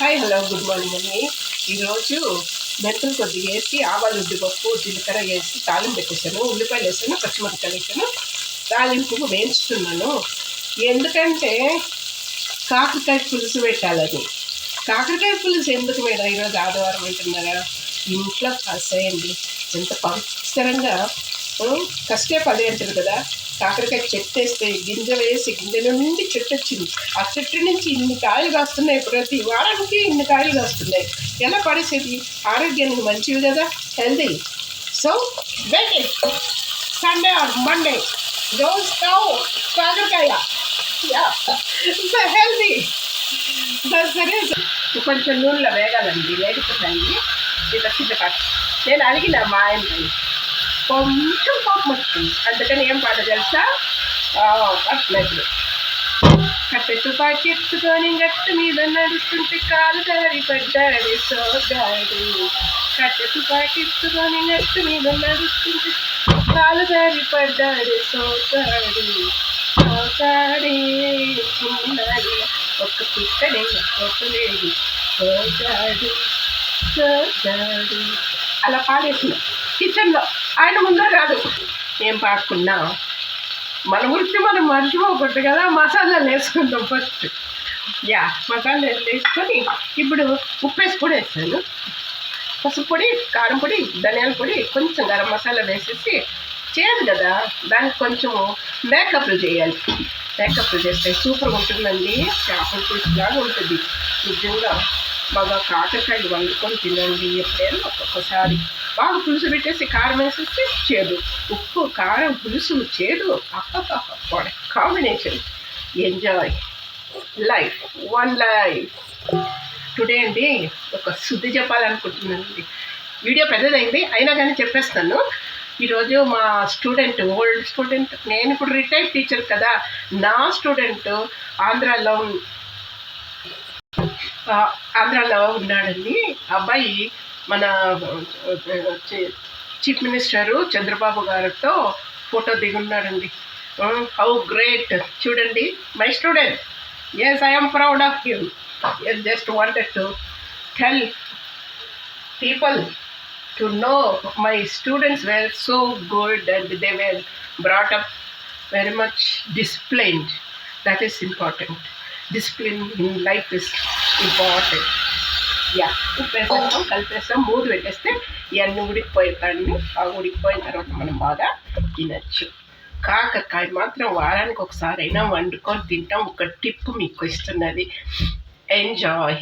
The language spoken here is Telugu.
హాయ్ హలో గుడ్ మార్నింగ్ అండి. ఈరోజు మెంతులు కొద్దిగా వేసి ఆవాలు ఉద్దిపప్పు జీలకర్ర వేసి తాలింపు పెట్టేసాను. ఉల్లిపాయలు వేసాను, పచ్చిమిరపకాయలు వేసాను, తాలింపు వేయించుతున్నాను. ఎందుకంటే కాకరకాయ పులుసు పెట్టాలని. కాకరకాయ పులుసు ఎందుకు మేడం ఈరోజు ఆదివారం అంటున్నారా? ఇంట్లో కాసేయండి. ఎంత పవిత్రంగా కష్టే పది అంటారు కదా. కాకరకాయ చెట్టు వేస్తే గింజ వేసి గింజ నుండి చెట్టు వచ్చింది. ఆ చెట్టు నుంచి ఇన్ని కాయలు కాస్తున్నాయి. ప్రతి వారానికి ఇన్ని కాయలు కాస్తున్నాయి. ఎలా పడేసేది? ఆరోగ్యానికి మంచిది కదా, healthy. So wait Sunday or Monday don't కౌ కాకరకాయ హెల్దీ. సరే కొంచెం నూనెలో వేగాలండి. వేగుతున్నాయి చిన్న చిన్న కట్. నేను అడిగిన మా ఆయనకి కొంచెం కోపం వస్తుంది. అందుకని ఏం పాట తెలుసా? అట్లేదు కట్టె తుపాకి ఎత్తుకొని గట్టు మీద నడుస్తుంటే కాలు దారి పడ్డాడు సోగాడు. కట్టె తుపాకి ఎత్తుకొని గట్టు మీద నడుస్తుంటే కాలు దారి పడ్డాడు సోగాడు. సోగాడే ఉన్నాడు ఒక్క పిక్కడే ఒక్కలేదు సోగాడు సోగాడు. అలా పాడేసిన కిచెన్లో. ఆయన ముందర కాదు. ఏం పాడుకున్నా మన వృత్తి మనం మర్చిపోకూడదు కదా. మసాలాలు వేసుకుందాం ఫస్ట్. మసాలాలు వేసుకొని ఇప్పుడు ఉప్పు వేసి కూడా వేస్తాను. పసుపు పొడి, కారం పొడి, ధనియాల పొడి, కొంచెం గరం మసాలా వేసేసి చేయదు కదా, దానికి కొంచెము మేకప్లు చేయాలి. మేకప్లు చేస్తే సూపర్గా ఉంటుందండి. చేపల పులుసులాగా ఉంటుంది నిజంగా. బాగా కాకరకాయలు వండుకొని తినండి. ఎప్పుడైనా ఒక్కొక్కసారి బాగా పులుసు పెట్టేసి కారం వేసేసి చేదు, ఉప్పు కారం పులుసు చేదు, combination. Enjoy life, one life. Today అండి ఒక శుద్ధి చెప్పాలనుకుంటున్నానండి. వీడియో పెద్దదైంది అయినా కానీ చెప్పేస్తాను. ఈరోజు మా స్టూడెంట్, ఓల్డ్ స్టూడెంట్, నేను ఇప్పుడు రిటైర్డ్ టీచర్ కదా, నా స్టూడెంట్ ఆంధ్రాలో ఉన్నాడండి. అబ్బాయి మన చీఫ్ మినిస్టరు చంద్రబాబు గారితో ఫోటో దిగున్నాడండి. హౌ గ్రేట్ చూడండి. My student, yes I am proud of him. Just wanted to tell people to know my students were so good and they were brought up very much disciplined. That is important. Discipline in life is important. ఉప్పేసాం, కలిపేస్తాం, మూడు పెట్టేస్తే ఇవన్నీ ఉడికిపోతాన్ని. ఆ ఉడికిపోయిన తర్వాత మనం బాగా తినచ్చు. కాకరకాయ మాత్రం వారానికి ఒకసారి అయినా వండుకొని తింటాం. ఒక టిప్ మీకు ఇస్తున్నది. ఎంజాయ్.